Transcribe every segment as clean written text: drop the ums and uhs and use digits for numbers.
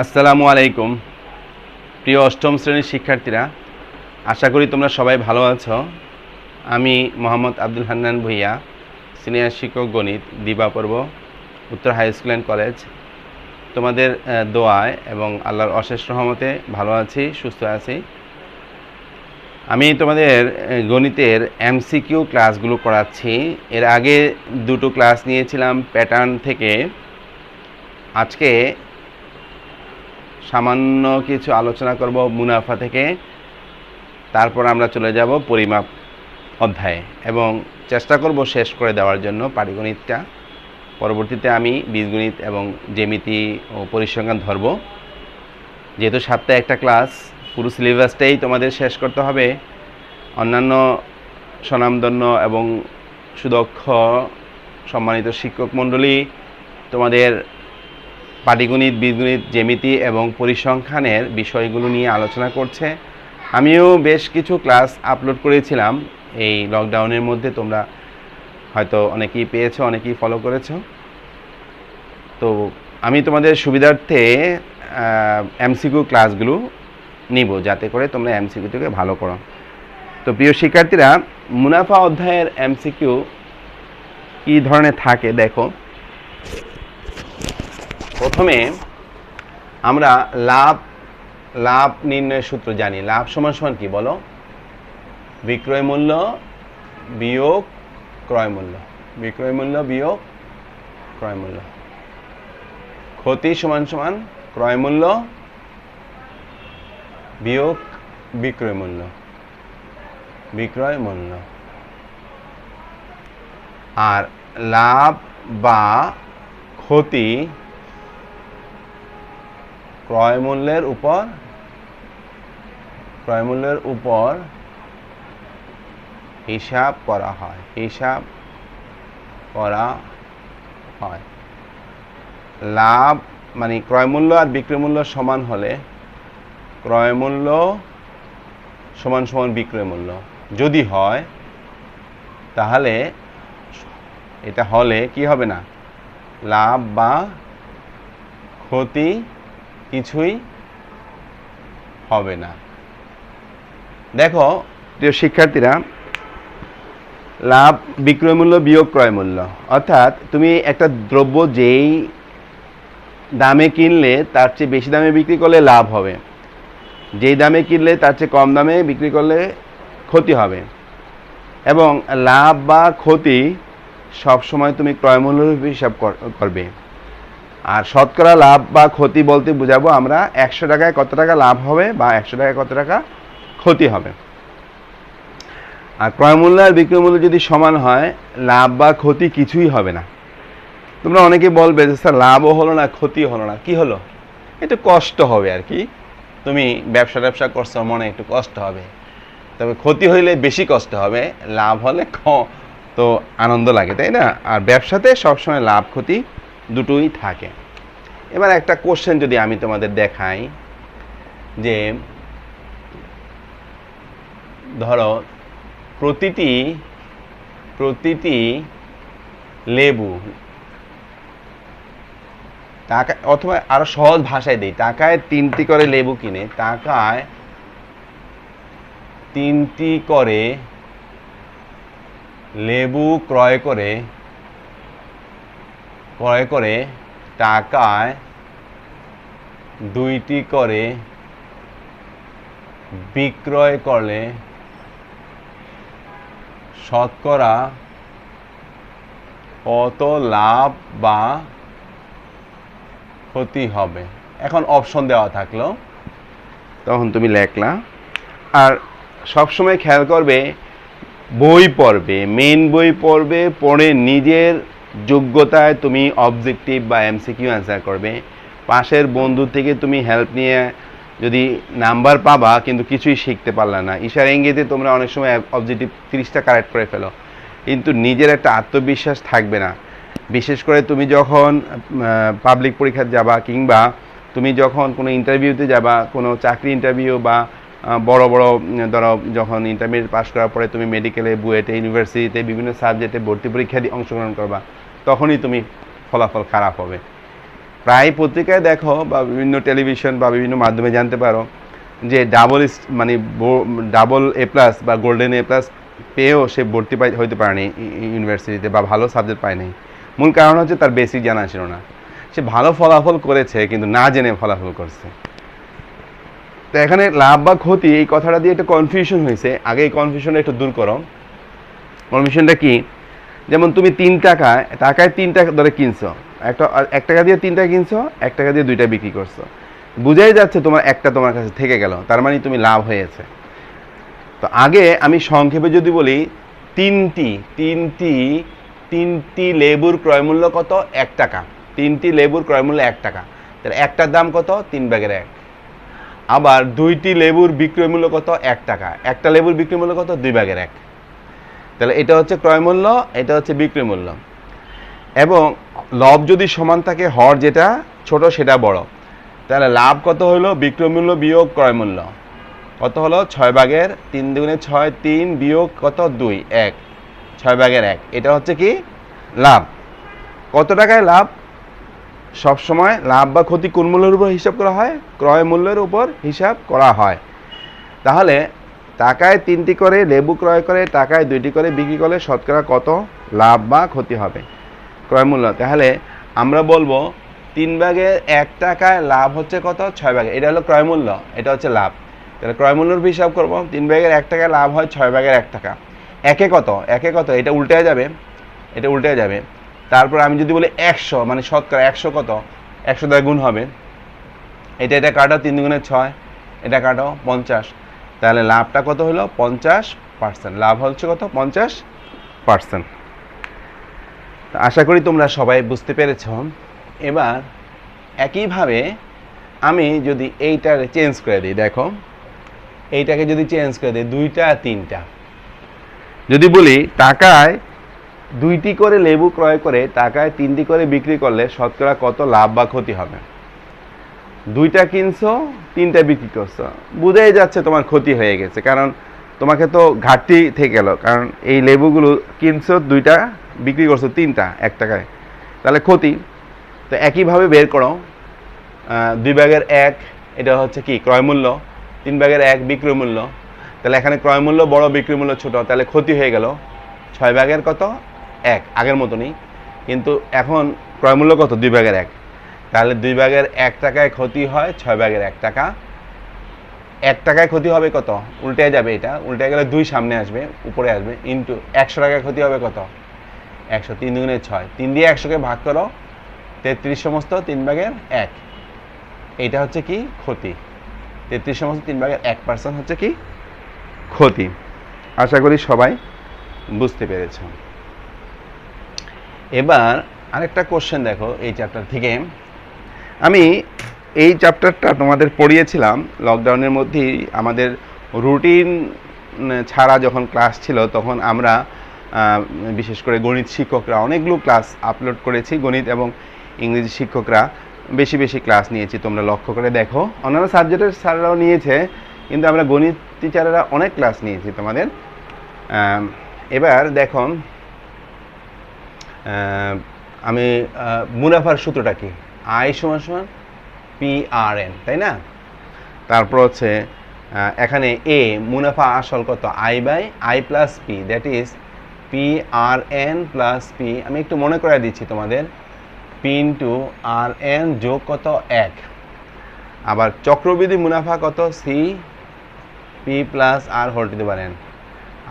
আসসালামু আলাইকুম প্রিয় অষ্টম শ্রেণীর শিক্ষার্থীরা, আশা করি তোমরা সবাই ভালো আছো। আমি মোহাম্মদ আব্দুল হান্নান ভূঁইয়া, সিনিয়র শিক্ষক গণিত, দিবাপর্ব, উত্তর হাই স্কুল অ্যান্ড কলেজ। তোমাদের দোয়ায় এবং আল্লাহর অশেষ রহমতে ভালো আছি, সুস্থ আছি। আমি তোমাদের গণিতের এমসিকিউ ক্লাসগুলো করাচ্ছি। এর আগে দুটো ক্লাস নিয়েছিলাম প্যাটার্ন থেকে। আজকে সামান্য কিছু আলোচনা করব মুনাফা থেকে, তারপর আমরা চলে যাব পরিমাপ অধ্যায়ে এবং চেষ্টা করব শেষ করে দেওয়ার জন্য পাটিগণিতটা। পরবর্তীতে আমি বীজগণিত এবং জ্যামিতি ও পরিসংখ্যান ধরব। যেহেতু সপ্তাহে একটা ক্লাস, পুরো সিলেবাসটাই তোমাদের শেষ করতে হবে। অন্যান্য স্বনামধন্য এবং সুদক্ষ সম্মানিত শিক্ষক মণ্ডলী তোমাদের পাটিগণিত, বীজগণিত, জ্যামিতি এবং পরিসংখ্যানের বিষয়গুলো নিয়ে আলোচনা করছে। আমিও বেশ কিছু ক্লাস আপলোড করেছিলাম এই লকডাউনের মধ্যে, তোমরা হয়তো অনেকেই পেয়েছো, অনেকেই ফলো করেছো। তো আমি তোমাদের সুবিধার্থে এমসিকিউ ক্লাসগুলো নিব, যাতে করে তোমরা এমসিকিউ থেকে ভালো করো। তো প্রিয় শিক্ষার্থীরা, মুনাফা অধ্যায়ের এমসিকিউ কী ধরনের থাকে দেখো। প্রথমে আমরা লাভ নির্ণয়ের সূত্র জানি। লাভ সমান সমান কি বলো? বিক্রয় মূল্য বিয়োগ ক্রয় মূল্য, বিক্রয় মূল্য বিয়োগ ক্রয় মূল্য। ক্ষতি সমান সমান ক্রয় মূল্য বিয়োগ বিক্রয় মূল্য, বিক্রয় মূল্য। আর লাভ বা ক্ষতি ক্রয় মূল্যের উপর হিসাব করা হয়, হিসাব করা হয়। লাভ মানে ক্রয় মূল্য আর বিক্রয় মূল্য সমান হলে ক্রয় মূল্য সমান সমান বিক্রয় মূল্য যদি হয়, তাহলে এটা হলে কি হবে না, লাভ বা ক্ষতি কিছুই হবে না। দেখো প্রিয় শিক্ষার্থীরা, লাভ বিক্রয় মূল্য বিয়োগ ক্রয় মূল্য, অর্থাৎ তুমি একটা দ্রব্য যেই দামে কিনলে তার চেয়ে বেশি দামে বিক্রি করলে লাভ হবে, যেই দামে কিনলে তার চেয়ে কম দামে বিক্রি করলে ক্ষতি হবে। এবং লাভ বা ক্ষতি সবসময় তুমি ক্রয় মূল্যের হিসাব করবে। আর শতকরা লাভ বা ক্ষতি বলতে বোঝাবো আমরা 100 টাকায় কত টাকা লাভ হবে বা 100 টাকায় কত টাকা ক্ষতি হবে। আর ক্রয় মূল্য আর বিক্রয় মূল্য যদি সমান হয়, লাভ বা ক্ষতি কিছুই হবে না। তোমরা অনেকে বলবে যে স্যার লাভও হলো না, ক্ষতিও হলো না, কি হলো? একটু কষ্ট হবে আর কি। তুমি ব্যবসা করছো, মনে একটু কষ্ট হবে, তবে ক্ষতি হইলে বেশি কষ্ট হবে, লাভ হলে তো আনন্দ লাগে, তাই না? আর ব্যবসাতে সবসময় লাভ ক্ষতি দুটোই থাকে। এবার একটা কোশ্চেন যদি আমি তোমাদের দেখাই, যে ধরো প্রতিটি লেবু টাকা, অথবা আরো সহজ ভাষায় দিই, টাকায় 3টি করে লেবু কিনে, টাকায় 3টি করে লেবু ক্রয় করে টাকায় 2টি করে বিক্রয় করলে শতকরা কত লাভ বা ক্ষতি হবে? এখন অপশন দেওয়া থাকলো, তখন তুমি লেখলা। আর সবসময় খেয়াল করবে, বই পড়বে, মেন বই পড়বে, পড়ে নিজের যোগ্যতায় তুমি অবজেক্টিভ বা এমসিকিউ অ্যান্সার করবে। পাশের বন্ধু থেকে তুমি হেল্প নিয়ে যদি নাম্বার পাবা, কিন্তু কিছুই শিখতে পারলে না। ইশারা ইঙ্গিতে তোমরা অনেক সময় অবজেক্টিভ 30টা কারেক্ট করে ফেলো, কিন্তু নিজের একটা আত্মবিশ্বাস থাকবে না। বিশেষ করে তুমি যখন পাবলিক পরীক্ষা যাবা, কিংবা তুমি যখন কোনো ইন্টারভিউতে যাবা, কোনো চাকরি ইন্টারভিউ বা বড় ধরো যখন ইন্টারমিডিয়েট পাস করার পরে তুমি মেডিকেলে, বুয়েটে, ইউনিভার্সিটিতে বিভিন্ন সাবজেক্টে ভর্তি পরীক্ষা দিয়ে অংশগ্রহণ করবা, তখনই তুমি ফলাফল খারাপ হবে। প্রায় পত্রিকায় দেখো বা বিভিন্ন টেলিভিশন বা বিভিন্ন মাধ্যমে জানতে পারো যে মানে ডাবল এ প্লাস বা গোল্ডেন এ প্লাস পেয়েও সে ভর্তি হইতে পারেনি ইউনিভার্সিটিতে বা ভালো সাবজেক্ট পায়নি। মূল কারণ হচ্ছে তার বেসিক জানা ছিল না। সে ভালো ফলাফল করেছে কিন্তু না জেনে ফলাফল করছে। তো এখানে লাভ বা ক্ষতি এই কথাটা দিয়ে একটা কনফিউশন হয়েছে। আগে এই কনফিউশনটা একটু দূর করো। কনফিউশনটা কি? যেমন তুমি 3 টাকায় 3টা ধরে কিনছো, 1 টাকা দিয়ে 3টা কিনছো, 1 টাকা দিয়ে 2টা বিক্রি করছো, বুঝাই যাচ্ছে তোমার একটা তোমার কাছে থেকে গেল, তার মানে তুমি লাভ হয়েছে। তো আগে আমি সংক্ষেপে যদি বলি, তিনটি লেবুর ক্রয়মূল্য কত? 1 টাকা। 3টি লেবুর ক্রয়মূল্য 1 টাকা, তাহলে একটার দাম কত? 3/1। আবার 2টি লেবুর বিক্রয় মূল্য কত? 1 টাকা। একটা লেবুর বিক্রয় মূল্য কত? 2/1। তাহলে এটা হচ্ছে ক্রয় মূল্য, এটা হচ্ছে বিক্রয় মূল্য। এবং লব যদি সমান থাকে, হর যেটা ছোট সেটা বড়, তাহলে লাভ কত হলো? বিক্রয় মূল্য বিয়োগ ক্রয় মূল্য কত হলো? 6/3, 3 দুগুণে 6, 3 বিয়োগ কত? 2, 1, 6/1। এটা হচ্ছে কি? লাভ। কত টাকায় লাভ? সবসময় লাভ বা ক্ষতি কোন মূল্যের উপর হিসাব করা হয়? ক্রয় মূল্যের উপর হিসাব করা হয়। তাহলে টাকায় 3টি করে লেবু ক্রয় করে টাকায় 2টি করে বিক্রি করলে শতকরা কত লাভ বা ক্ষতি হবে? ক্রয় মূল্য। তাহলে আমরা বলবো 3/1 টাকায় লাভ হচ্ছে কত? 6/। এটা হলো ক্রয় মূল্য, এটা হচ্ছে লাভ। তাহলে ক্রয় মূল্যের হিসাব করবো। 3/1 টাকায় লাভ হয় 6/1 টাকা। একে কত? এটা উল্টে যাবে, এটা উল্টে যাবে। তারপর আমি যদি বলি 100, মানে শতকরা 100 কত? 100 দ্বারা গুণ হবে। এটা কাটো, 3 দুগুণে 6, এটা কাটো 50। তাহলে লাভটা কত হলো? 50%। লাভ হচ্ছে কত? 50%। আশা করি তোমরা সবাই বুঝতে পেরেছ। এবার একইভাবে আমি যদি এইটাকে চেঞ্জ করে দিই, দেখো এইটাকে যদি চেঞ্জ করে দিই 2টা 3টা, যদি বলি টাকায় 2টি করে লেবু ক্রয় করে টাকায় 3টি করে বিক্রি করলে শতকরা কত লাভ বা ক্ষতি হবে? 2টা কিনছো, 3টা বিক্রি করছো, বুঝাই যাচ্ছে তোমার ক্ষতি হয়ে গেছে, কারণ তোমাকে তো ঘাটতি থেকে গেল। কারণ এই লেবুগুলো কিনছো 2টা, বিক্রি করছো 3টা 1 টাকায়, তাহলে ক্ষতি। তো একইভাবে বের করো 2/1, এটা হচ্ছে কি? ক্রয় মূল্য। 3/1 বিক্রয় মূল্য। তাহলে এখানে ক্রয় মূল্য বড়, বিক্রয় মূল্য ছোট, তাহলে ক্ষতি হয়ে গেল 6/1 কত? 1, আগের মতনই। কিন্তু এখন ক্রয় মূল্য কত? 2/1। তাহলে 2/1 টাকায় ক্ষতি হয় 6/1 টাকা। 1 টাকায় ক্ষতি হবে কত? উল্টে যাবে, এটা উল্টে গেলে 2 সামনে আসবে, উপরে আসবে, ইন্টু 100 টাকায় ক্ষতি হবে কত? 100। 3 দুগুণে 6, 3 দিয়ে 100কে ভাগ করো, 33 সমস্ত 3/1। এইটা হচ্ছে কি? ক্ষতি। 33 সমস্ত 3/1% হচ্ছে কি? ক্ষতি। আশা করি সবাই বুঝতে পেরেছ। এবার আরেকটা কোশ্চেন দেখো এই চ্যাপ্টার থেকে। আমি এই চ্যাপ্টারটা তোমাদের পড়িয়েছিলাম লকডাউনের মধ্যেই। আমাদের রুটিন ছাড়া যখন ক্লাস ছিল তখন আমরা বিশেষ করে গণিত শিক্ষকরা অনেকগুলো ক্লাস আপলোড করেছি। গণিত এবং ইংরেজি শিক্ষকরা বেশি বেশি ক্লাস নিয়েছি, তোমরা লক্ষ্য করে দেখো। অন্যান্য সাবজেক্টের স্যাররাও নিয়েছে, কিন্তু আমরা গণিত টিচারেরা অনেক ক্লাস নিয়েছি তোমাদের। এবার দেখো আমি মুনাফার সূত্রটা কি? আই = PRN, তাই না? তারপর হচ্ছে এখানে এ মুনাফা আসল কত? I + P, that is PRN + P। আমি একটু মনে করে দিচ্ছি তোমাদের, P × RN যোগ কত? 1। আবার চক্রবৃদ্ধি মুনাফা কত? C P + R²n।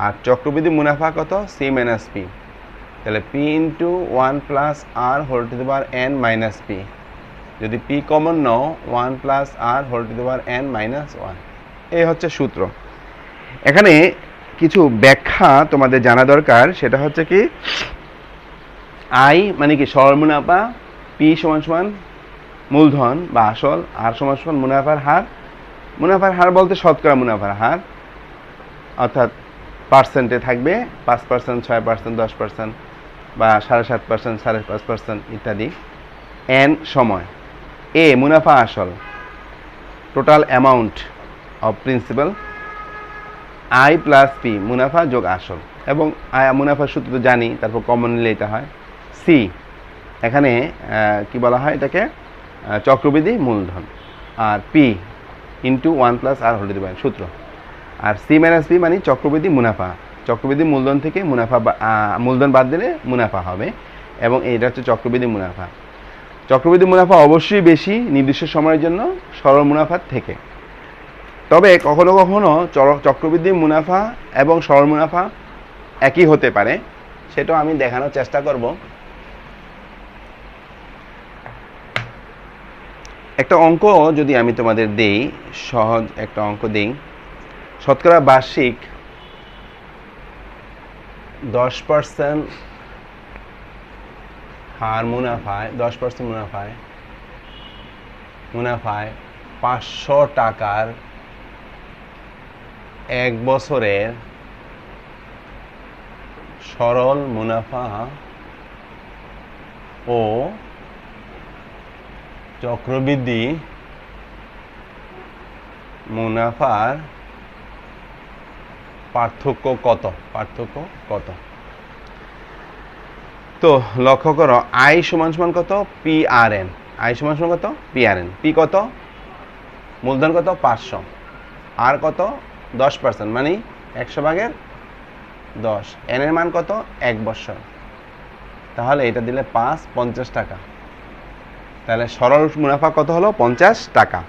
আর চক্রবৃদ্ধি মুনাফা কত? C - P। তাহলে P × 1 + R² - P। যদি P কমন নাও, 1 + R² - 1। এই হচ্ছে সূত্র। এখানে কিছু ব্যাখ্যা তোমাদের জানা দরকার। সেটা হচ্ছে কি, আই মানে কি? সরল মুনাফা। P = মূলধন বা আসল। R = মুনাফার হার। মুনাফার হার বলতে শতকরা মুনাফার হার, অর্থাৎ পার্সেন্টে থাকবে 5%, 6%, 10% বা 7.5%, 5.5% ইত্যাদি। N সময়। এ মুনাফা আসল, total amount of principal. I + P মুনাফা যোগ আসল। এবং মুনাফার সূত্র তো জানি, তারপর কমন নিলে এটা হয়। সি এখানে কি বলা হয়? এটাকে চক্রবৃদ্ধি মূলধন, আর পি ইন্টু 1+r² সূত্র। আর সি মাইনাস পি মানে চক্রবৃদ্ধি মুনাফা, চক্রবৃদ্ধি মূলধন থেকে মুনাফা মূলধন বাদ দিলে মুনাফা হবে, এবং এইটা হচ্ছে চক্রবৃদ্ধি মুনাফা। চক্রবৃদ্ধি মুনাফা অবশ্যই বেশি নির্দিষ্ট সময়ের জন্য সরল মুনাফার থেকে। তবে কখনো কখনো চক্রবৃদ্ধি মুনাফা এবং সরল মুনাফা একই হতে পারে, সেটাও আমি দেখানোর চেষ্টা করব। একটা অঙ্ক যদি আমি তোমাদের দেই, সহজ একটা অঙ্ক দেই। শতকরা বার্ষিক 10% হার মুনাফায় 10% মুনাফায় 500 টাকার 1 বছরের সরল মুনাফা ও চক্রবৃদ্ধি মুনাফার পার্থক্য কত? তো লক্ষ্য করো, আই সমান সমান কত? PRN। আই সমান সমান কত? PRN। পি কত? মূলধন কত? 500। আর কত? 10%, মানে 100/10। এন এর মান কত? 1 বছর। তাহলে এটা দিলে 50 টাকা। তাহলে সরল মুনাফা কত হলো? 50 টাকা।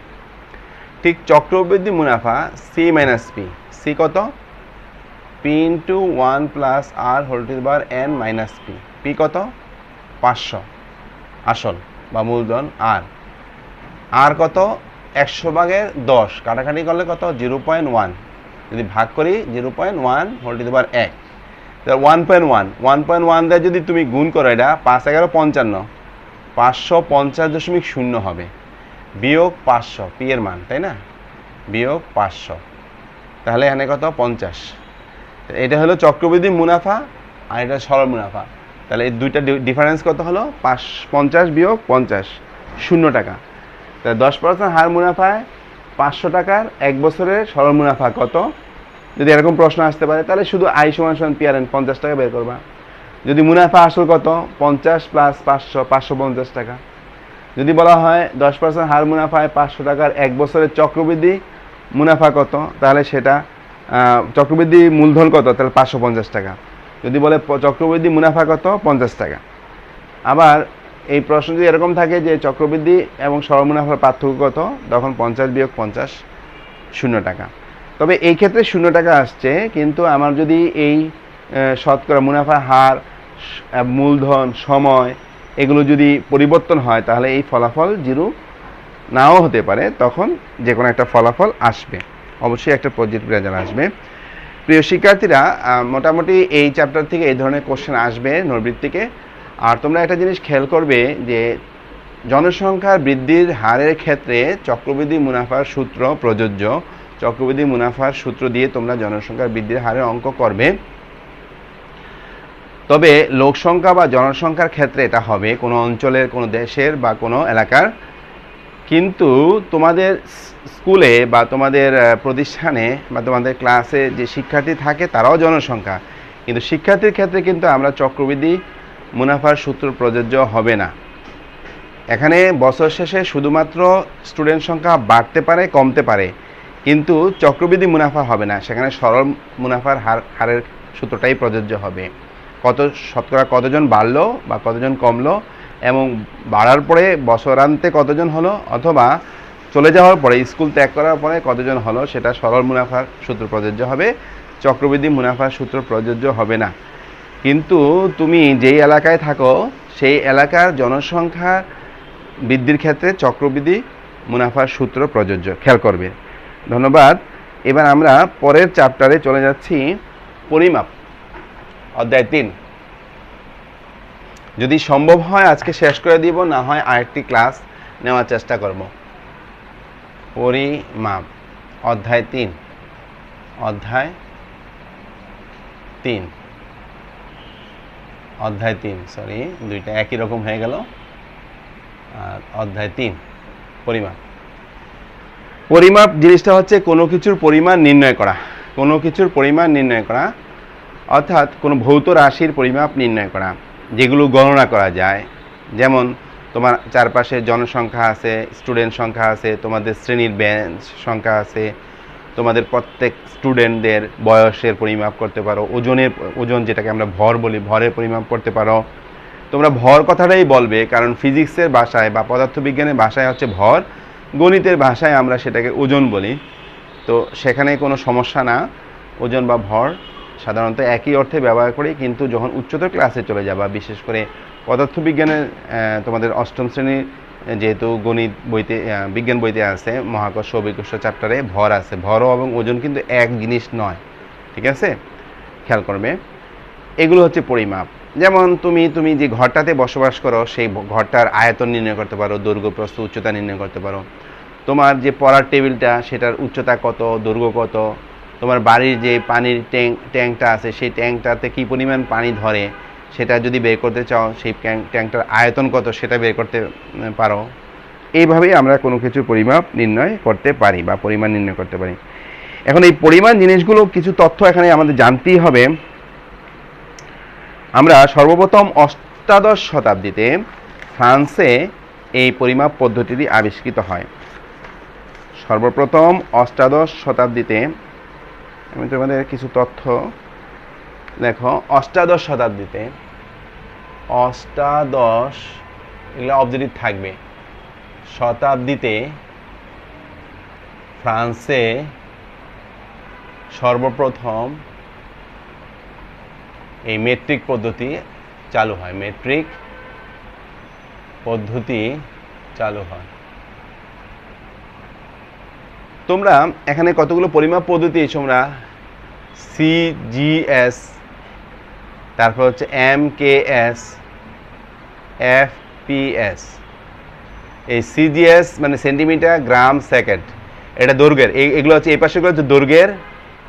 ঠিক চক্রবৃদ্ধি মুনাফা সি মাইনাস পি। সি কত? P into 1+r² minus P. P কত? 500 আসল বা মূলধন। আর কত? 100/10। কাটাকাটি করলে কত? 0.1। যদি ভাগ করি 0.1 1, 1.1 দিয়ে যদি তুমি গুণ করো, এটা 5 11 55, 550.0 হবে, বিয়োগ 500 পি এর মান, তাই না? বিয়োগ 500, তাহলে এখানে কত? 50। এটা হলো চক্রবৃদ্ধি মুনাফা আর এটা সরল মুনাফা। তাহলে এই দুইটা ডিফারেন্স কত হলো? 50 বিয়োগ 50, 0 টাকা। তাহলে 10% হার মুনাফায় 500 টাকার 1 বছরের সরল মুনাফা কত? যদি এরকম প্রশ্ন আসতে পারে তাহলে শুধু আই সমান সমান PRN 50 টাকা বের করবা। যদি মুনাফা আসল কত? 50 + 500, 550 টাকা। যদি বলা হয় 10% হার মুনাফায় 500 টাকার 1 বছরের চক্রবৃদ্ধি মুনাফা কত, তাহলে সেটা চক্রবৃদ্ধি মূলধন কত, তাহলে 550 টাকা। যদি বলে চক্রবৃদ্ধি মুনাফা কত, 50 টাকা। আবার এই প্রশ্ন যদি এরকম থাকে যে চক্রবৃদ্ধি এবং সরল মুনাফার পার্থক্য কত, তখন 50 বিয়োগ 50, 0 টাকা। তবে এই ক্ষেত্রে 0 টাকা আসছে, কিন্তু আমার যদি এই শতকরা মুনাফা হার, মূলধন, সময় এগুলো যদি পরিবর্তন হয় তাহলে এই ফলাফল 0 নাও হতে পারে, তখন যে কোনো একটা ফলাফল আসবে, অবশ্যই একটা পজিটিভ রেজাল্ট আসবে। প্রিয় শিক্ষার্থীরা, মোটামুটি এই চ্যাপ্টার থেকে এই ধরনের কোশ্চেন আসবে নৈর্বৃত্তিকে। আর তোমরা একটা জিনিস খেয়াল করবে যে জনসংখ্যার বৃদ্ধির হারের ক্ষেত্রে চক্রবৃদ্ধি মুনাফার সূত্র প্রযোজ্য। চক্রবৃদ্ধি মুনাফার সূত্র দিয়ে তোমরা জনসংখ্যার বৃদ্ধির হারের অঙ্ক করবে। তবে লোকসংখ্যা বা জনসংখ্যার ক্ষেত্রে এটা হবে কোনো অঞ্চলের, কোনো দেশের বা কোনো এলাকার। কিন্তু তোমাদের স্কুলে বা তোমাদের প্রতিষ্ঠানে বা তোমাদের ক্লাসে যে শিক্ষার্থী থাকে তারাও জনসংখ্যা, কিন্তু শিক্ষার্থীর ক্ষেত্রে কিন্তু আমরা চক্রবৃদ্ধি মুনাফার সূত্র প্রযোজ্য হবে না। এখানে বছর শেষে শুধুমাত্র স্টুডেন্ট সংখ্যা বাড়তে পারে, কমতে পারে, কিন্তু চক্রবৃদ্ধি মুনাফা হবে না। সেখানে সরল মুনাফার হারের সূত্রটাই প্রযোজ্য হবে। শতকরা কতজন বাড়লো বা কতজন কমলো, এবং বাড়ার পরে বছরান্তে কতজন হলো, অথবা চলে যাওয়ার পরে, স্কুল ত্যাগ করার পরে কতজন হলো, সেটা সরল মুনাফার সূত্র প্রযোজ্য হবে, চক্রবৃদ্ধি মুনাফার সূত্র প্রযোজ্য হবে না। কিন্তু তুমি যেই এলাকায় থাকো সেই এলাকার জনসংখ্যা বৃদ্ধির ক্ষেত্রে চক্রবৃদ্ধি মুনাফার সূত্র প্রযোজ্য, খেয়াল করবে। ধন্যবাদ। এবার আমরা পরের চ্যাপ্টারে চলে যাচ্ছি, পরিমাপ, অধ্যায় 3। যদি সম্ভব হয় আজকে শেষ করে দিব, না হয় আরেকটি ক্লাস নেওয়ার চেষ্টা করব। পরিমাপ, অধ্যায় 3। অধ্যায় 3, সরি, দুইটা একই রকম হয়ে গেল। আর অধ্যায় 3, পরিমাপ। পরিমাপ জিনিসটা হচ্ছে কোনো কিছুর পরিমাণ নির্ণয় করা, কোনো কিছুর পরিমাণ নির্ণয় করা, অর্থাৎ কোনো ভৌত রাশির পরিমাপ নির্ণয় করা, যেগুলো গণনা করা যায়। যেমন তোমার চারপাশে জনসংখ্যা আছে, স্টুডেন্ট সংখ্যা আছে, তোমাদের শ্রেণীর বেঞ্চ সংখ্যা আছে, তোমাদের প্রত্যেক স্টুডেন্টদের বয়সের পরিমাপ করতে পারো, ওজন যেটাকে আমরা ভর বলি, ভরের পরিমাপ করতে পারো। তোমরা ভর কথাটাই বলবে, কারণ ফিজিক্সের ভাষায় বা পদার্থবিজ্ঞানের ভাষায় হচ্ছে ভর, গণিতের ভাষায় আমরা সেটাকে ওজন বলি। তো সেখানে কোনো সমস্যা না, ওজন বা ভর সাধারণত একই অর্থে ব্যবহার করি। কিন্তু যখন উচ্চতর ক্লাসে চলে যাবা, বিশেষ করে পদার্থবিজ্ঞানের তোমাদের অষ্টম শ্রেণীর যেহেতু গণিত বইতে বিজ্ঞান বইতে আছে মহাকর্ষ অভিকর্ষ চ্যাপ্টারে ভর আছে, ভর এবং ওজন কিন্তু এক জিনিস নয়, ঠিক আছে? খেয়াল করবে, এগুলো হচ্ছে পরিমাপ। যেমন তুমি যে ঘরটাতে বসবাস করো সেই ঘরটার আয়তন নির্ণয় করতে পারো, দৈর্ঘ্য প্রস্থ উচ্চতা নির্ণয় করতে পারো। তোমার যে পড়ার টেবিলটা সেটার উচ্চতা কত, দৈর্ঘ্য কত, তোমার বাড়ির যে পানির ট্যাঙ্কটা আছে সেই ট্যাঙ্কটাতে কী পরিমাণ পানি ধরে সেটা যদি বের করতে চাও, সেই ট্যাঙ্কটার আয়তন কত সেটা বের করতে পারো। এইভাবেই আমরা কোনো কিছু পরিমাপ নির্ণয় করতে পারি বা পরিমাণ নির্ণয় করতে পারি। এখন এই পরিমাণ জিনিসগুলো কিছু তথ্য এখানে আমাদের জানতেই হবে। আমরা সর্বপ্রথম অষ্টাদশ শতাব্দীতে ফ্রান্সে এই পরিমাপ পদ্ধতিটি আবিষ্কৃত হয়। সর্বপ্রথম অষ্টাদশ শতাব্দীতে, আমি তোমাদের কিছু তথ্য দেখো, অষ্টাদশ শতাব্দীতে, অষ্টাদশ এগুলো অবজেক্টিভ থাকবে, শতাব্দীতে ফ্রান্সে সর্বপ্রথম এই মেট্রিক পদ্ধতি চালু হয়, মেট্রিক পদ্ধতি চালু হয়। তোমরা এখানে কতগুলো পরিমাপ পদ্ধতি তোমরা সিজিএস, তারপর হচ্ছে এমকেএস, এফপিএস। এই সিজিএস মানে সেন্টিমিটার গ্রাম সেকেন্ড, এটা দৈর্ঘ্যের, এগুলো হচ্ছে এই পাশেগুলো হচ্ছে দৈর্ঘ্যের,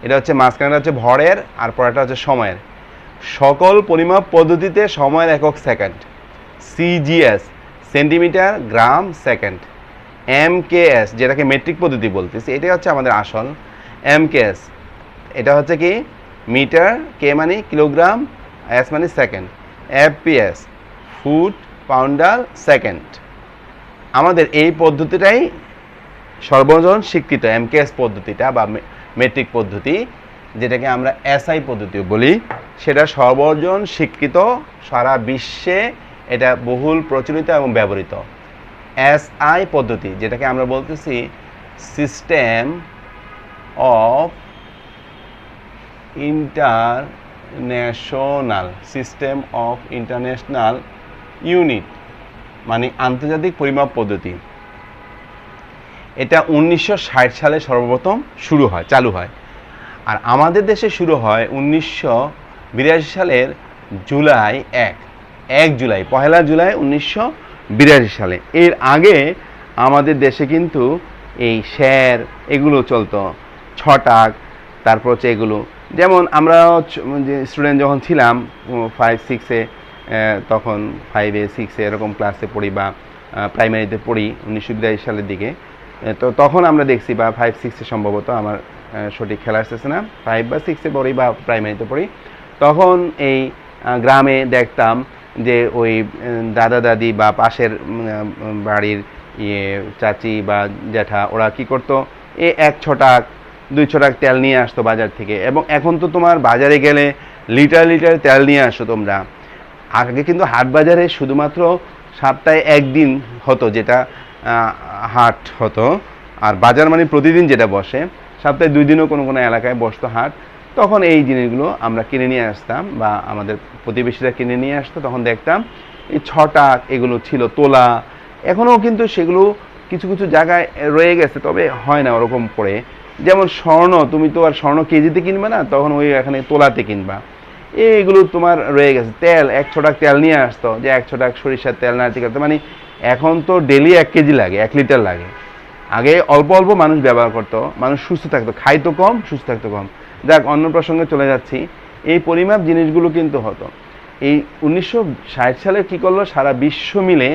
এটা হচ্ছে মাঝখানটা হচ্ছে ভরের, আর পরেরটা হচ্ছে সময়ের। সকল পরিমাপ পদ্ধতিতে সময়ের একক সেকেন্ড। সিজিএস সেন্টিমিটার গ্রাম সেকেন্ড। এমকেএস যেটাকে মেট্রিক পদ্ধতি বলতেছি, এটাই হচ্ছে আমাদের আসল। এমকেএস এটা হচ্ছে কি মিটার, কে মানে কিলোগ্রাম, এস মানে second. FPS foot ponder second. আমাদের এই পদ্ধতিটাই সর্বজন স্বীকৃত, এমকেএস পদ্ধতিটা বা মেট্রিক পদ্ধতি, যেটাকে আমরা এসআই পদ্ধতিও বলি, সেটা সর্বজন স্বীকৃত, সারা বিশ্বে এটা বহুল প্রচলিত এবং ব্যবহৃত। এসআই পদ্ধতি যেটাকে আমরা বলতেছি সিস্টেম অফ ইন্টারন্যাশনাল ইউনিট, মানে আন্তর্জাতিক পরিমাপ পদ্ধতি। এটা 1960 সালে সর্বপ্রথম চালু হয়। আর আমাদের দেশে শুরু হয় 1982 সালের জুলাই 1 জুলাই, 1 জুলাই 1982 সালে। এর আগে আমাদের দেশে কিন্তু এই শের এগুলো চলতো, ছটাক, তারপর হচ্ছে এগুলো, যেমন আমরা যে স্টুডেন্ট যখন ছিলাম 5-6-এ, তখন 5-এ 6-এ এরকম ক্লাসে পড়ি বা প্রাইমারিতে পড়ি 1982 সালের দিকে, তো তখন আমরা দেখছি, বা 5-6-এ সম্ভবত, আমার সঠিক খেলা আসতেছে না, 5 বা 6-এ পড়ি বা প্রাইমারিতে পড়ি, তখন এই গ্রামে দেখতাম যে ওই দাদা দাদি বা পাশের বাড়ির চাচি বা জ্যাঠা ওরা কি করতো, 1 ছটাক 2 ছটাক তেল নিয়ে আসতো বাজার থেকে। এবং এখন তো তোমার বাজারে গেলে লিটার লিটার তেল নিয়ে আসো তোমরা। আগে কিন্তু হাট বাজারে শুধুমাত্র সপ্তাহে 1 দিন হতো, যেটা হাট হতো, আর বাজার মানে প্রতিদিন যেটা বসে, সপ্তাহে 2 দিনও কোনো কোনো এলাকায় বসতো হাট। তখন এই জিনিসগুলো আমরা কিনে নিয়ে আসতাম বা আমাদের প্রতিবেশীরা কিনে নিয়ে আসতো, তখন দেখতাম এই ছটাক এগুলো ছিল, তোলা। এখনও কিন্তু সেগুলো কিছু কিছু জায়গায় রয়ে গেছে, তবে হয় না ওরকম করে। যেমন স্বর্ণ, তুমি তো আর স্বর্ণ কেজিতে কিনবে না, তখন ওই এখানে তোলাতে কিনবা, এইগুলো তোমার রয়ে গেছে। তেল 1 ছটাক তেল নিয়ে আসতো, যে 1 ছটাক সরিষার তেল নারকেল তেল, মানে এখন তো ডেলি 1 কেজি লাগে, 1 লিটার লাগে। আগে অল্প অল্প মানুষ ব্যবহার করতো, মানুষ সুস্থ থাকতো, খাইতো কম, সুস্থ থাকতো কম। যাক, অন্য প্রসঙ্গে চলে যাচ্ছি। এই পরিমাপ জিনিসগুলো কিন্তু হতো। এই 1960 সালে কী করলো, সারা বিশ্ব মিলে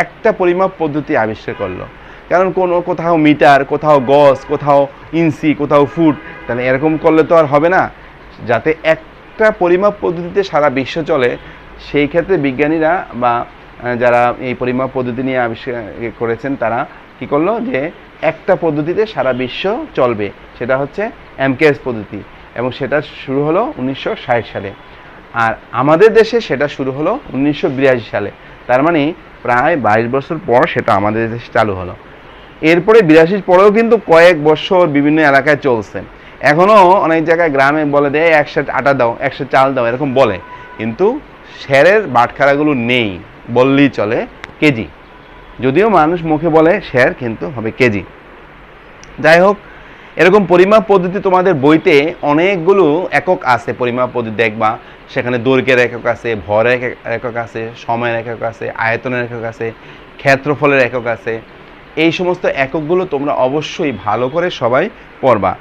একটা পরিমাপ পদ্ধতি আবিষ্কার করলো। কারণ কোথাও মিটার, কোথাও গজ, কোথাও ইঞ্চি, কোথাও ফুট, তাহলে এরকম করলে তো আর হবে না। যাতে একটা পরিমাপ পদ্ধতিতে সারা বিশ্ব চলে, সেই ক্ষেত্রে বিজ্ঞানীরা বা যারা এই পরিমাপ পদ্ধতি নিয়ে আবিষ্কার করেছেন তারা কি করলো যে একটা পদ্ধতিতে সারা বিশ্ব চলবে, সেটা হচ্ছে এমকেএস পদ্ধতি, এবং সেটা শুরু হলো 1960 সালে। আর আমাদের দেশে সেটা শুরু হলো 1982 সালে। তার মানে প্রায় 22 বছর পর সেটা আমাদের দেশে চালু হলো। এরপরে 82 পরেও কিন্তু কয়েক বছর বিভিন্ন এলাকায় চলছে। এখনও অনেক জায়গায় গ্রামে বলে দেয় 1 সের আটা দাও, 1 সের চাল দাও, এরকম বলে, কিন্তু সেরের বাটখারাগুলো নেই বললেই চলে, কেজি। যদিও মানুষ মুখে বলে সের, কিন্তু হবে কেজি। যাই হোক, এরকম পরিমাপ পদ্ধতি তোমাদের বইতে অনেকগুলো একক আছে। পরিমাপ পদ্ধতি দেখবা, সেখানে দৈর্ঘ্যের একক আছে, ভরের একক আছে, সময়ের একক আছে, আয়তনের একক আছে, ক্ষেত্রফলের একক আছে। এই সমস্ত এককগুলো তোমরা অবশ্যই ভালো করে সবাই পড়বা।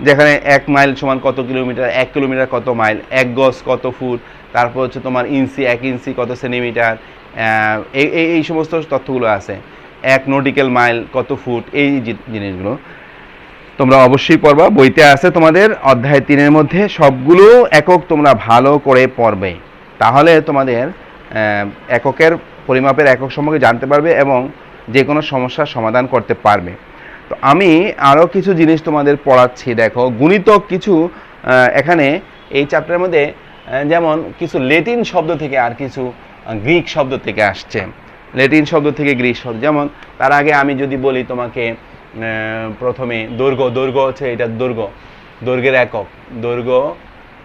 যেখানে 1 মাইল সমান কত কিলোমিটার, 1 কিলোমিটার কত মাইল, 1 গজ কত ফুট, তারপর হচ্ছে তোমার ইঞ্চি, 1 ইঞ্চি কত সেন্টিমিটার, এই সমস্ত তথ্যগুলো আছে। 1 নটিক্যাল মাইল কত ফুট, এই জিনিসগুলো তোমরা অবশ্যই পড়বা। বইতে আছে তোমাদের অধ্যায় 3-এর মধ্যে সবগুলো একক তোমরা ভালো করে পড়বে, তাহলে তোমাদের এককের পরিমাপের একক সম্পর্কে জানতে পারবে এবং যে কোনো সমস্যার সমাধান করতে পারবে। তো আমি আরও কিছু জিনিস তোমাদের পড়াচ্ছি। দেখো, গুণিতক কিছু এখানে এই চ্যাপ্টারের মধ্যে যেমন কিছু ল্যাটিন শব্দ থেকে আর কিছু গ্রিক শব্দ থেকে আসছে। ল্যাটিন শব্দ থেকে গ্রিক শব্দ, যেমন তার আগে আমি যদি বলি তোমাকে প্রথমে দৈর্ঘ্য হচ্ছে, এটা দৈর্ঘ্যের একক, দৈর্ঘ্য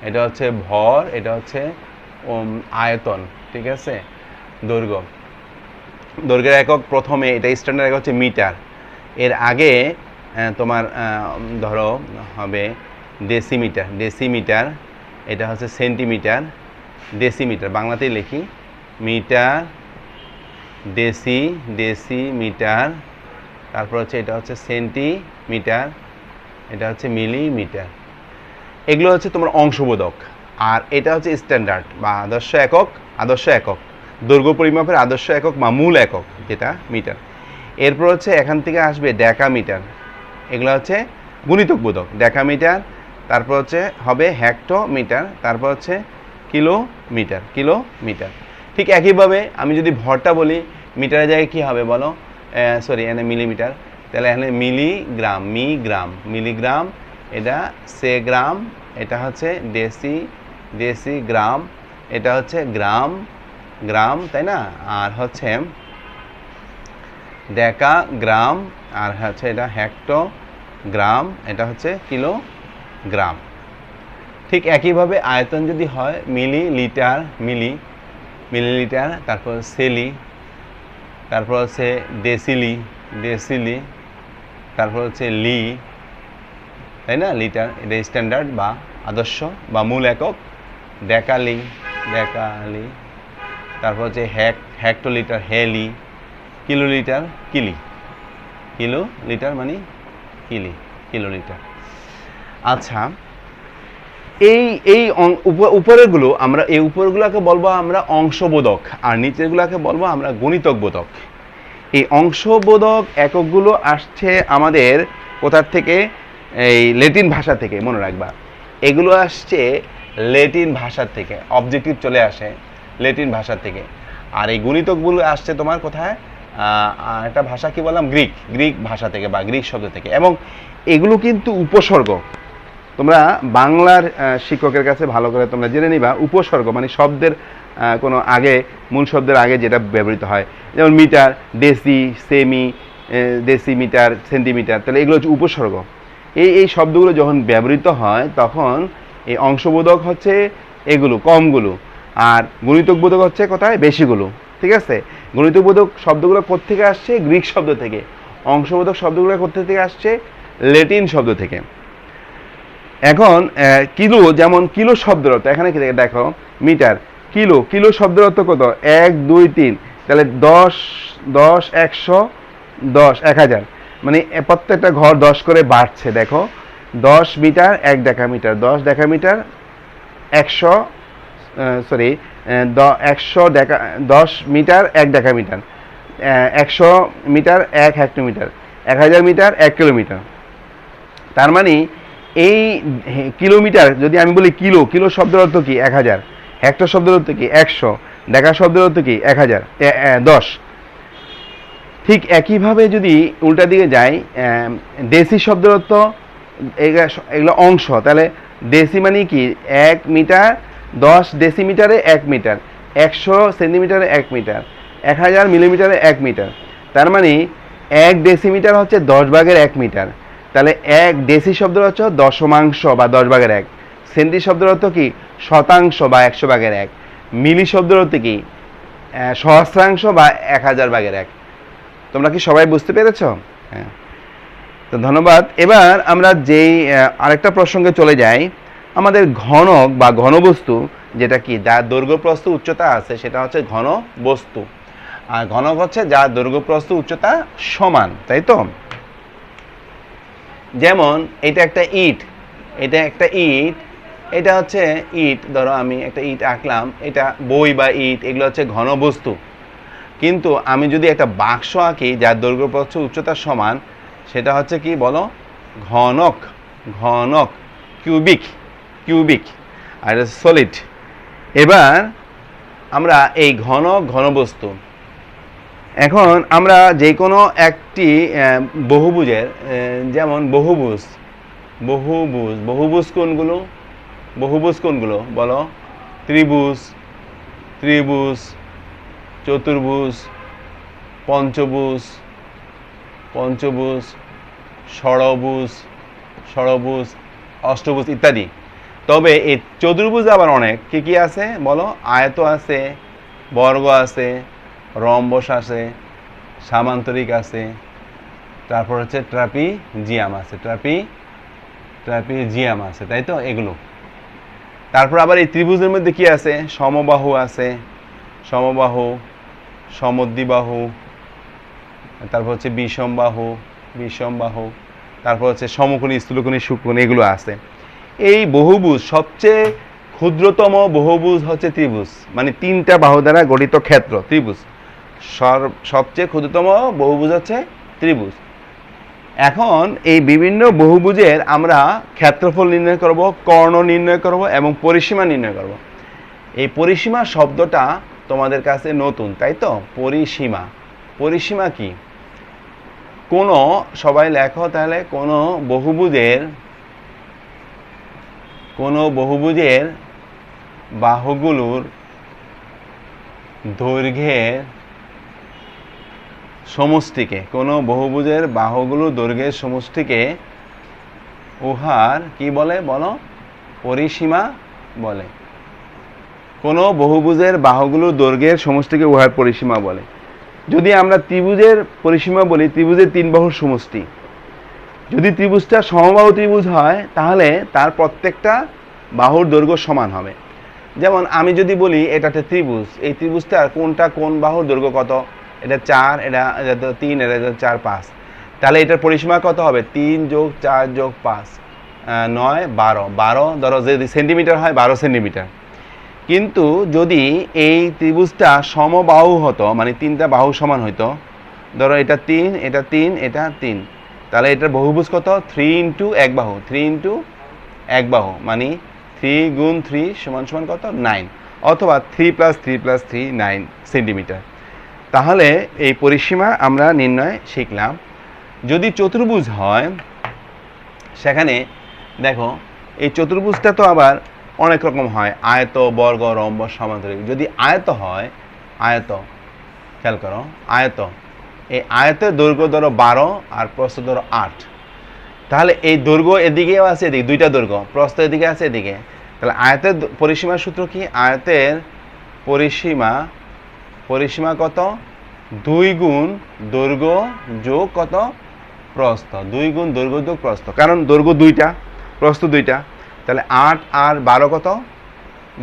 এটা হচ্ছে ভর, এটা হচ্ছে আয়তন, ঠিক আছে। দৈর্ঘ্যের একক প্রথমে, এটা স্ট্যান্ডার্ড একক হচ্ছে মিটার। এর আগে তোমার ধরো হবে ডেসিমিটার, এটা হচ্ছে সেন্টিমিটার, ডেসিমিটার বাংলাতেই লিখি, মিটার, ডেসিমিটার, তারপর হচ্ছে এটা হচ্ছে সেন্টিমিটার, এটা হচ্ছে মিলিমিটার। এগুলো হচ্ছে তোমার অংশবোধক। আর এটা হচ্ছে স্ট্যান্ডার্ড বা আদর্শ একক, দৈর্ঘ্য পরিমাপের আদর্শ একক বা মূল একক, যেটা মিটার। এরপর হচ্ছে এখান থেকে আসবে ডেকামিটার, এগুলো হচ্ছে গুণিতক বোধক, ডেকামিটার। তারপর হচ্ছে হবে হেক্টোমিটার, তারপর হচ্ছে কিলোমিটার। ঠিক একইভাবে আমি যদি ভরটা বলি, মিটারের জায়গায় কী হবে বলো, এখানে মিলিমিটার, তাহলে এখানে মিলিগ্রাম, এটা সেগ্রাম, এটা হচ্ছে ডেসিগ্রাম, এটা হচ্ছে গ্রাম, তাই না। আর হচ্ছে ডেকাগ্রাম, আর হচ্ছে এটা হেক্টোগ্রাম, এটা হচ্ছে কিলোগ্রাম। ঠিক একইভাবে আয়তন যদি হয় মিলিলিটার, তারপর সেলি, তারপর হচ্ছে ডেসিলি, তারপর হচ্ছে লি, তাই না, লিটার, এটা স্ট্যান্ডার্ড বা আদর্শ বা মূল একক। ডেকালি, তারপর হচ্ছে হেক্টোলিটার, হেলি, কিলোলিটার, কিলোলিটার মানে কিলোলিটার। আচ্ছা, এই উপরেরগুলো আমরা, এই উপরগুলোকে বলবো আমরা অংশবোধক, আর নিচেরগুলোকে বলবো আমরা গুণিতক বোধক। এই অংশবোধক এককগুলো আসছে আমাদের কোথার থেকে, এই ল্যাটিন ভাষা থেকে, মনে রাখবা। এগুলো আসছে ল্যাটিন ভাষা থেকে, অবজেক্টিভ চলে আসে ল্যাটিন ভাষা থেকে। আর এই গুণিতকগুলো আসছে তোমার কোথায়, একটা ভাষা কি বললাম, গ্রিক ভাষা থেকে বা গ্রিক শব্দ থেকে। এবং এগুলো কিন্তু উপসর্গ। তোমরা বাংলার শিক্ষকের কাছে ভালো করে তোমরা জেনে নিবা, উপসর্গ মানে শব্দের কোনো আগে, মূল শব্দের আগে যেটা ব্যবহৃত হয়, যেমন মিটার, ডেসিমিটার, সেন্টিমিটার, তাহলে এগুলো হচ্ছে উপসর্গ। এই শব্দগুলো যখন ব্যবহৃত হয় তখন এই অংশবোধক হচ্ছে এগুলো কমগুলো, আর গুণিতক বোধক হচ্ছে কোথায়, বেশিগুলো, ঠিক আছে। গুণিতক বোধক শব্দগুলো কোত্থেকে আসছে, গ্রিক শব্দ থেকে। অংশবোধক শব্দগুলো কোত্থেকে আসছে, ল্যাটিন শব্দ থেকে। এখন কিলো, যেমন কিলো শব্দের অর্থ, এখানে কি দেখো, মিটার, কিলো শব্দের অর্থ কত, 1 2 3, তাহলে 10 100 10 1000, মানে প্রত্যেকটা ঘর 10 করে বাড়ছে। দেখো, 10 metre 1 decametre, 10 decametre 100 10 metre 1 decametre, 100 metre 1 hectometre, 1000 metre 1 kilometre. তার মানে এই কিলোমিটার যদি আমি বলি, কিলো শব্দের অর্থ কি 1000, হেক্টর শব্দের অর্থ কি 100, ডেকা শব্দের অর্থ কি 1000 10। ঠিক একইভাবে যদি উল্টা দিকে যাই, ডেসি শব্দের অর্থ এগুলো অংশ, তাহলে ডেসি মানে কি 1 মিটার, 10 ডেসিমিটারে 1 মিটার, 100 সেন্টিমিটারে 1 মিটার, 1000 মিলিমিটারে 1 মিটার। তার মানে 1 ডেসিমিটার হচ্ছে 10 ভাগের 1 মিটার। তাহলে 1 ডেসি শব্দের অর্থ দশমাংশ বা 10 ভাগের 1। সেন্টি শব্দের অর্থ কি শতাংশ বা 100 ভাগের 1। মিলি শব্দের অর্থ কি সহস্রাংশ বা 1000 ভাগের 1। তোমরা কি সবাই বুঝতে পেরেছ? হ্যাঁ, তো ধন্যবাদ। এবার আমরা যেই আরেকটা প্রসঙ্গে চলে যাই, আমাদের ঘনক বা ঘনবস্তু, যেটা কি যার দৈর্ঘ্য প্রস্থ উচ্চতা আছে সেটা হচ্ছে ঘন বস্তু, আর ঘনক হচ্ছে যার দৈর্ঘ্য প্রস্থ উচ্চতা সমান, তাই তো? যেমন এটা একটা ইট, এটা হচ্ছে ইট, ধরো আমি একটা ইট আঁকলাম, এটা বই বা ইট, এগুলো হচ্ছে ঘন বস্তু। কিন্তু আমি যদি একটা বাক্স আঁকি যার দৈর্ঘ্য প্রস্থ উচ্চতা সমান, সেটা হচ্ছে কি বলো? ঘনক। কিউবিক আর সলিড। এবার আমরা এই ঘনবস্তু, এখন আমরা যে কোনো একটি বহুভুজের, যেমন বহুভুজ কোনগুলো বলো? ত্রিভুজ, চতুর্ভুজ, পঞ্চভুজ, ষড়ভুজ, অষ্টভুজ ইত্যাদি। তবে এই চতুর্ভুজ আবার অনেক কি আছে বলো? আয়ত আছে, বর্গ আছে, রম্বস আছে, সামান্তরিক আছে, তারপর হচ্ছে ট্রাপিজিয়াম আছে, তাই তো? এগুলো। তারপর আবার এই ত্রিভুজের মধ্যে কি আছে? সমবাহু আছে, সমদ্বিবাহু, তারপর হচ্ছে বিষমবাহু, তারপর হচ্ছে সমকোণী, স্থূলকোণী, সূক্ষ্মকোণী, এগুলো আছে। এই বহুভুজ, সবচেয়ে ক্ষুদ্রতম বহুভুজ হচ্ছে ত্রিভুজ, মানে 3টা বাহু দ্বারা গঠিত ক্ষেত্র ত্রিভুজ। সবচেয়ে ক্ষুদ্রতম বহুভুজ হচ্ছে ত্রিভুজ। এখন এই বিভিন্ন বহুভুজের আমরা ক্ষেত্রফল নির্ণয় করব, কর্ণ নির্ণয় করব এবং পরিসীমা নির্ণয় করব। এই পরিসীমা শব্দটা তোমাদের কাছে নতুন, তাই তো? পরিসীমা কি? সবাই লেখো তাহলে, কোনো বহুভুজের বাহুগুলোর দৈর্ঘ্যের সমষ্টিকে উহার কি বলে বলো? পরিসীমা বলে। কোনো বহুভুজের বাহুগুলোর দৈর্ঘ্যের সমষ্টিকে উহার পরিসীমা বলে। যদি আমরা ত্রিভুজের পরিসীমা বলি, ত্রিভুজের 3 বাহুর সমষ্টি। যদি ত্রিভুজটা সমবাহু ত্রিভুজ হয়, তাহলে তার প্রত্যেকটা বাহুর দৈর্ঘ্য সমান হবে। যেমন আমি যদি বলি এটা একটা ত্রিভুজ, এই ত্রিভুজটার কোন বাহুর দৈর্ঘ্য কত? এটা 4, এটা 3, এটা 4, 5। তাহলে এটার পরিসীমা কত হবে? 3 + 4 + 5 9 12 ধরো যদি সেন্টিমিটার হয় 12 সেন্টিমিটার। কিন্তু যদি এই ত্রিভুজটা সমবাহু হতো, মানে 3টা বাহু সমান হইতো, ধরো এটা 3, এটা 3, এটা 3, তাহলে এটার বহুভুজ কত? 3 × 1 বাহু, 3 × 1 বাহু, মানে 3 × 3 = কত? 9, অথবা 3 + 3 + 3 9 সেন্টিমিটার। তাহলে এই পরিসীমা আমরা নির্ণয় শিখলাম। যদি চতুর্ভুজ হয়, সেখানে দেখো এই চতুর্ভুজটা তো আবার অনেক রকম হয়, আয়ত, বর্গ, রম্বস, সমান্তরিক। যদি আয়ত হয়, খেয়াল করো, এই আয়তের দৈর্ঘ্য ধরো 12 আর প্রস্থ ধরো 8, তাহলে এই দৈর্ঘ্য এদিকেও আছে, এদিকে 2টা দৈর্ঘ্য, প্রস্থ এদিকে আছে, এদিকে। তাহলে আয়তের পরিসীমার সূত্র কি? আয়তের পরিসীমা কত? 2 গুণ দৈর্ঘ্য যোগ কত? প্রস্থ। 2 গুণ দৈর্ঘ্য যোগ প্রস্থ, কারণ দৈর্ঘ্য 2টা, প্রস্থ 2টা। তাহলে 8 আর 12 কত?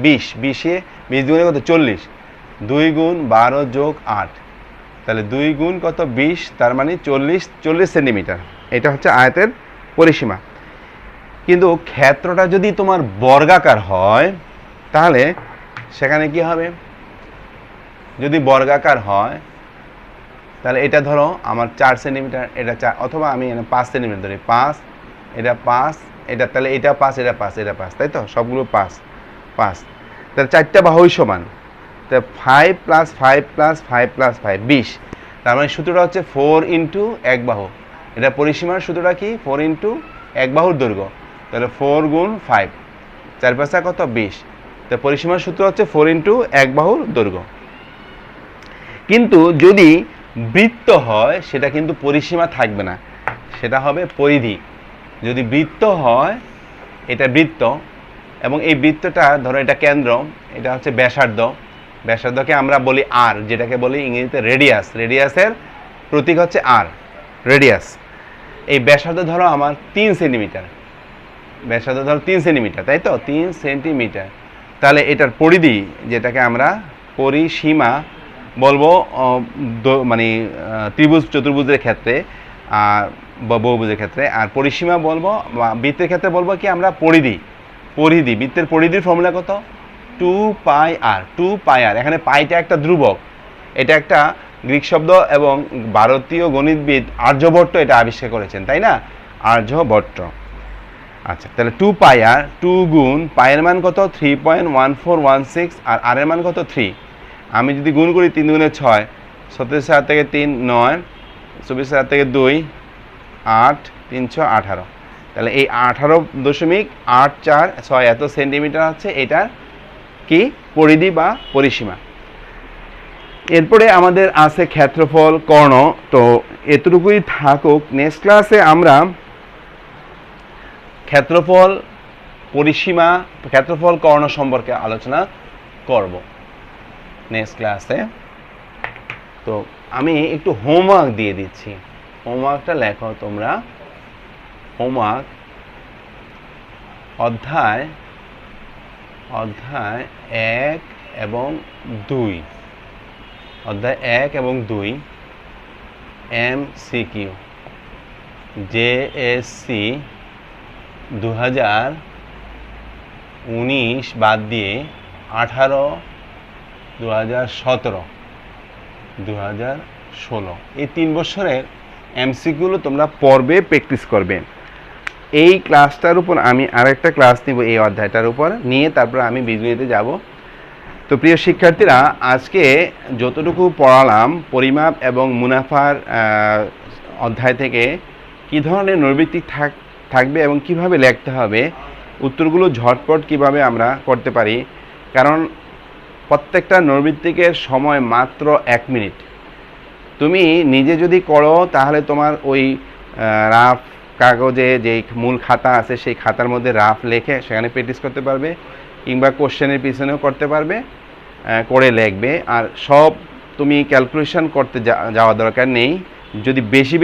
20, 20 গুণে কত? 40। 2 গুণ 12 যোগ 8, তাহলে 2 গুণ কত? 20, তার মানে 40 সেন্টিমিটার। এটা হচ্ছে আয়তের পরিসীমা। কিন্তু ক্ষেত্রটা যদি তোমার বর্গাকার হয়, তাহলে সেখানে কি হবে? যদি বর্গাকার হয়, তাহলে এটা ধরো আমার 4 সেন্টিমিটার, এটা 4, অথবা আমি 5 সেন্টিমিটার ধরি, 5, এটা 5, এটা, তাহলে এটা 5, এটা 5, এটা 5, তাই তো? সবগুলো 5, তাহলে 4টা বাহুই সমান। তো 5 + 5 + 5 + 5 20। তার মানে সূত্রটা হচ্ছে 4 × 1 বাহু। এটা পরিসীমার সূত্রটা কি? 4 × 1 বাহুর দৈর্ঘ্য। তাহলে 4 × 5, 4 × 5 কত? 20। তো পরিসীমার সূত্র হচ্ছে 4 × 1 বাহুর দৈর্ঘ্য। কিন্তু যদি বৃত্ত হয় সেটা কিন্তু পরিসীমা থাকবে না, সেটা হবে পরিধি। যদি বৃত্ত হয়, এটা বৃত্ত, এবং এই বৃত্তটা ধরো এটা কেন্দ্র, এটা হচ্ছে ব্যাসার্ধ। ব্যাসার্ধকে আমরা বলি আর, যেটাকে বলি ইংরেজিতে রেডিয়াস। রেডিয়াসের প্রতীক হচ্ছে আর, রেডিয়াস। এই ব্যাসার্ধ ধরো আমার 3 সেন্টিমিটার, ব্যাসার্ধ ধরো 3 সেন্টিমিটার, তাই তো? 3 সেন্টিমিটার। তাহলে এটার পরিধি, যেটাকে আমরা পরিসীমা বলবো মানে ত্রিভুজ চতুর্ভুজের ক্ষেত্রে আর বহুভুজের ক্ষেত্রে, আর পরিসীমা বলবো বা বৃত্তের ক্ষেত্রে বলবো কি আমরা? পরিধি। পরিধি, বৃত্তের পরিধির ফর্মুলা কত? 2πr। 2πr, এখানে পাইটা একটা ধ্রুবক, এটা একটা গ্রিক শব্দ, এবং ভারতীয় গণিতবিদ আর্যভট্ট এটা আবিষ্কার করেছেন, তাই না? আর্যভট্ট। আচ্ছা, তাহলে 2πr, 2 গুণ পায়ের মান কত? 3.1416, আর আর এর মান কত? 3। আমি যদি গুণ করি 3 × 6, 37 থেকে 3 9, 24 থেকে 2 8, 318। তাহলে এই 18.846 এত সেন্টিমিটার হচ্ছে এটার কি? পরিধি বা পরিসীমা। এরপরে আমাদের আছে ক্ষেত্রফল, কর্ণ। তো এতটুকুই থাকুক। নেক্সট ক্লাসে আমরা ক্ষেত্রফল, পরিসীমা, ক্ষেত্রফল, কর্ণ সম্পর্কে আলোচনা করব নেক্সট ক্লাসে। তো আমি একটু হোমওয়ার্ক দিয়ে দিচ্ছি, হোমওয়ার্কটা লেখো তোমরা। হোমওয়ার্ক অধ্যায় 1 এবং 2, অধ্যায় 1 এবং 2 MCQ JSC 2019 বাদ দিয়ে 18, 2017, 2016 এই 3 বছরের এমসিকিউগুলো তোমরা পড়বে, প্র্যাকটিস করবে। এই ক্লাসটার উপর আমি আরেকটা ক্লাস নিব, এই অধ্যায়টার উপর নিয়ে তারপর আমি বিজনেসে যাব। তো প্রিয় শিক্ষার্থীরা, আজকে যতটুকু পড়ালাম পরিমাপ এবং মুনাফার অধ্যায় থেকে কী ধরনের নৈর্ব্যক্তিক থাকবে এবং কিভাবে লিখতে হবে, উত্তরগুলো ঝটপট কিভাবে আমরা করতে পারি, কারণ প্রত্যেকটা নৈর্ব্যক্তিকের সময় মাত্র 1 মিনিট। তুমি নিজে যদি করো তাহলে তোমার ওই রাফ কাগজে যে মূল খাতা আছে সেই খাতার মধ্যে রাফ লেখে সেখানে প্র্যাকটিস করতে পারবে, কিংবা কোশ্চেনের পিছনেও করতে পারবে, করে লিখবে। আর সব তুমি ক্যালকুলেশন করতে যাওয়া দরকার নেই। যদি বেশি